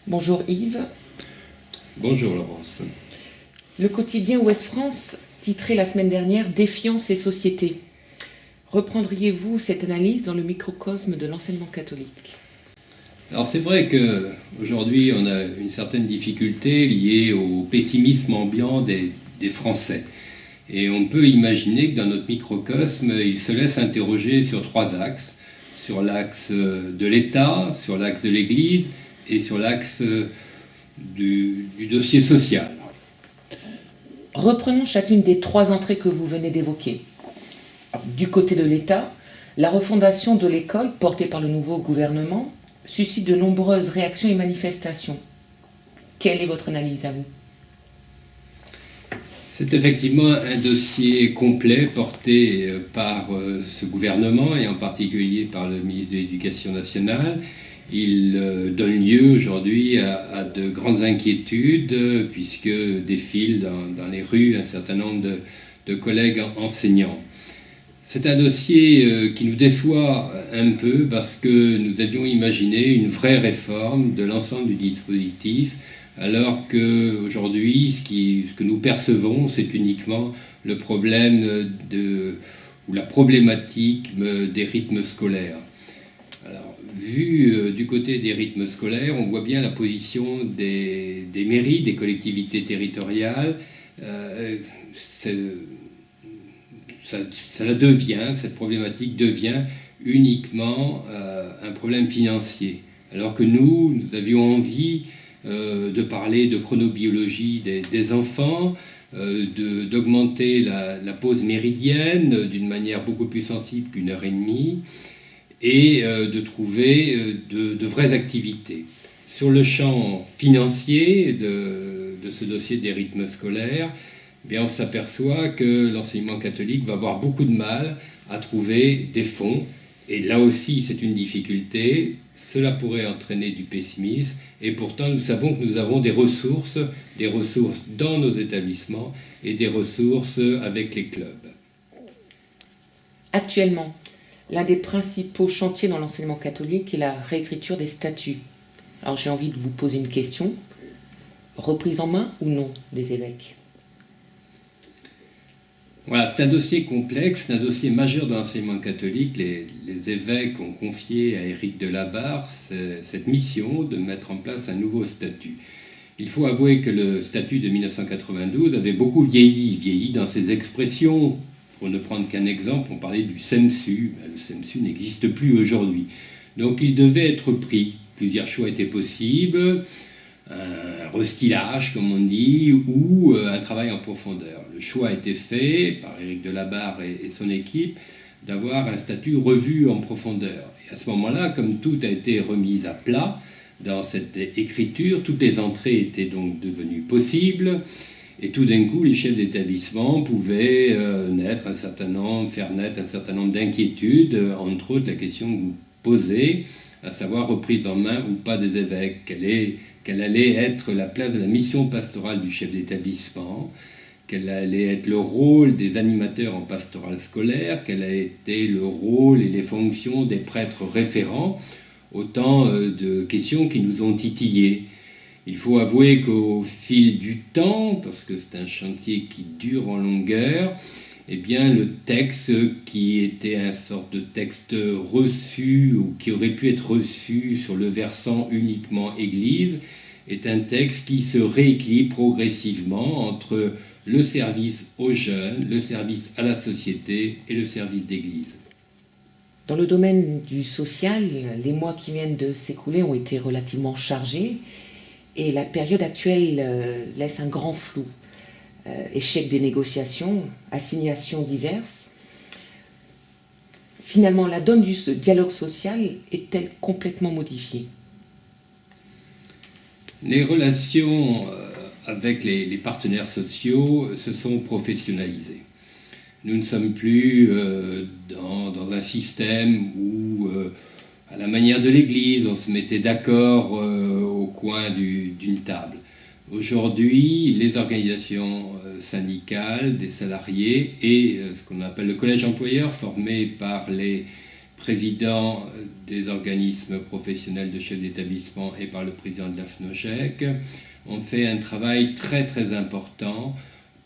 Bonjour Yves. Bonjour Laurence. Le quotidien Ouest France titrait la semaine dernière « Défiance et société ». Reprendriez-vous cette analyse dans le microcosme de l'enseignement catholique? Alors c'est vrai qu'aujourd'hui on a une certaine difficulté liée au pessimisme ambiant des Français. Et on peut imaginer que dans notre microcosme, ils se laissent interroger sur trois axes. Sur l'axe de l'État, sur l'axe de l'Église et sur l'axe du dossier social. Reprenons chacune des trois entrées que vous venez d'évoquer. Du côté de l'État, la refondation de l'école, portée par le nouveau gouvernement, suscite de nombreuses réactions et manifestations. Quelle est votre analyse à vous? C'est effectivement un dossier complet porté par ce gouvernement et en particulier par le ministre de l'Éducation nationale. Il donne lieu aujourd'hui à de grandes inquiétudes puisque défilent dans les rues un certain nombre de collègues enseignants. C'est un dossier qui nous déçoit un peu parce que nous avions imaginé une vraie réforme de l'ensemble du dispositif, alors qu'aujourd'hui, ce que nous percevons, c'est uniquement le problème ou la problématique des rythmes scolaires. Alors, vu du côté des rythmes scolaires, on voit bien la position des mairies, des collectivités territoriales. Cette problématique devient uniquement un problème financier. Alors que nous avions envie de parler de chronobiologie des enfants, d'augmenter la pause méridienne d'une manière beaucoup plus sensible qu'1 heure et demie, et de trouver de vraies activités. Sur le champ financier de ce dossier des rythmes scolaires, eh bien, on s'aperçoit que l'enseignement catholique va avoir beaucoup de mal à trouver des fonds, et là aussi c'est une difficulté. Cela pourrait entraîner du pessimisme, et pourtant nous savons que nous avons des ressources dans nos établissements et des ressources avec les clubs. Actuellement, l'un des principaux chantiers dans l'enseignement catholique est la réécriture des statuts. Alors j'ai envie de vous poser une question. Reprise en main ou non des évêques? Voilà, c'est un dossier complexe, c'est un dossier majeur de l'enseignement catholique. Les évêques ont confié à Éric de Labarre cette mission de mettre en place un nouveau statut. Il faut avouer que le statut de 1992 avait beaucoup vieilli dans ses expressions. Pour ne prendre qu'un exemple, on parlait du SEMSU. Le SEMSU n'existe plus aujourd'hui. Donc il devait être pris. Plusieurs choix étaient possibles. Un restylage, comme on dit, ou un travail en profondeur. Le choix a été fait par Éric de Labarre et son équipe d'avoir un statut revu en profondeur. Et à ce moment-là, comme tout a été remis à plat dans cette écriture, toutes les entrées étaient donc devenues possibles, et tout d'un coup, les chefs d'établissement pouvaient faire naître un certain nombre d'inquiétudes, entre autres la question que vous posez, à savoir reprise en main ou pas des évêques. Quelle allait être la place de la mission pastorale du chef d'établissement, quel allait être le rôle des animateurs en pastorale scolaire, quel a été le rôle et les fonctions des prêtres référents, autant de questions qui nous ont titillés. Il faut avouer qu'au fil du temps, parce que c'est un chantier qui dure en longueur, eh bien, le texte qui était une sorte de texte reçu ou qui aurait pu être reçu sur le versant uniquement Église est un texte qui se rééquilibre progressivement entre le service aux jeunes, le service à la société et le service d'Église. Dans le domaine du social, les mois qui viennent de s'écouler ont été relativement chargés et la période actuelle laisse un grand flou. Échec des négociations, assignations diverses. Finalement, la donne du dialogue social est-elle complètement modifiée? Les relations avec les partenaires sociaux se sont professionnalisées. Nous ne sommes plus dans un système où, à la manière de l'Église, on se mettait d'accord au coin d'une table. Aujourd'hui, les organisations syndicales des salariés et ce qu'on appelle le collège employeur, formé par les président des organismes professionnels de chefs d'établissement et par le président de la FNOGEC, on fait un travail très très important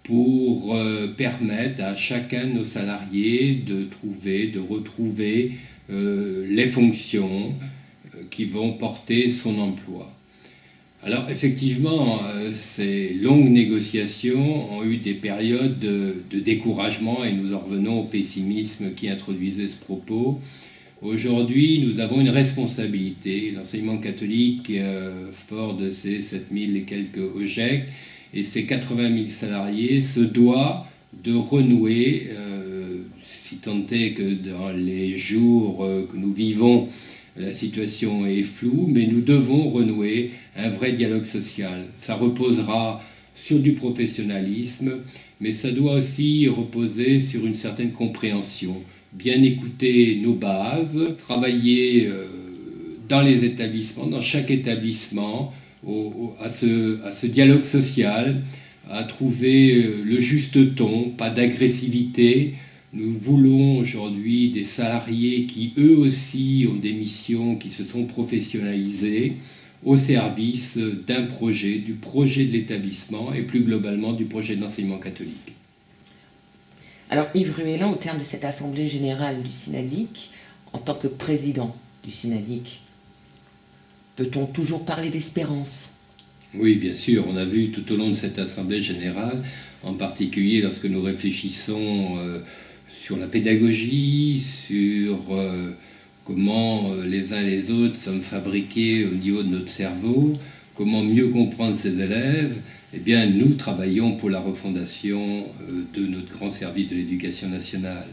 pour permettre à chacun de nos salariés de trouver, de retrouver les fonctions qui vont porter son emploi. Alors effectivement, ces longues négociations ont eu des périodes de découragement et nous en revenons au pessimisme qui introduisait ce propos. Aujourd'hui, nous avons une responsabilité. L'enseignement catholique, fort de ses 7000 et quelques OGEC et ses 80 000 salariés, se doit de renouer, si tant est que dans les jours que nous vivons, la situation est floue, mais nous devons renouer un vrai dialogue social. Ça reposera sur du professionnalisme, mais ça doit aussi reposer sur une certaine compréhension. Bien écouter nos bases, travailler dans les établissements, dans chaque établissement, à ce dialogue social, à trouver le juste ton, pas d'agressivité. Nous voulons aujourd'hui des salariés qui, eux aussi, ont des missions, qui se sont professionnalisés au service d'un projet, du projet de l'établissement et plus globalement du projet de l'enseignement catholique. Alors Yves Ruellan, au terme de cette assemblée générale du Synadic, en tant que président du Synadic, peut-on toujours parler d'espérance? Oui, bien sûr, on a vu tout au long de cette assemblée générale, en particulier lorsque nous réfléchissons sur la pédagogie, sur comment les uns les autres sommes fabriqués au niveau de notre cerveau, comment mieux comprendre ces élèves, eh bien nous travaillons pour la refondation de notre grand service de l'éducation nationale.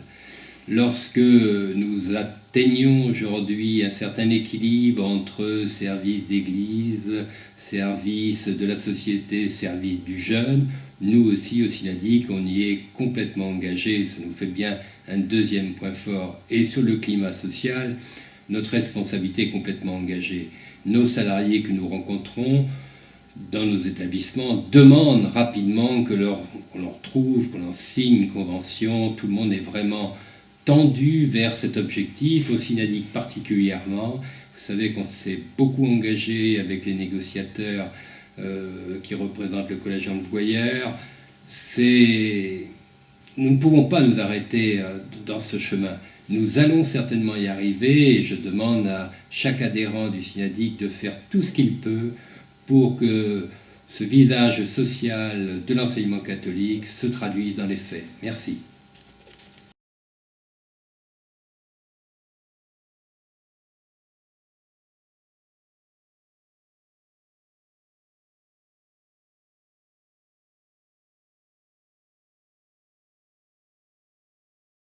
Lorsque nous atteignons aujourd'hui un certain équilibre entre service d'église, service de la société, service du jeune, nous aussi au Synadic, on y est complètement engagé, ça nous fait bien un deuxième point fort. Et sur le climat social, notre responsabilité est complètement engagée. Nos salariés que nous rencontrons dans nos établissements demandent rapidement qu'on leur trouve, qu'on leur signe une convention. Tout le monde est vraiment tendu vers cet objectif, au Synadic particulièrement. Vous savez qu'on s'est beaucoup engagé avec les négociateurs qui représentent le collège employeur. Nous ne pouvons pas nous arrêter dans ce chemin. Nous allons certainement y arriver et je demande à chaque adhérent du Synadic de faire tout ce qu'il peut pour que ce visage social de l'enseignement catholique se traduise dans les faits. Merci.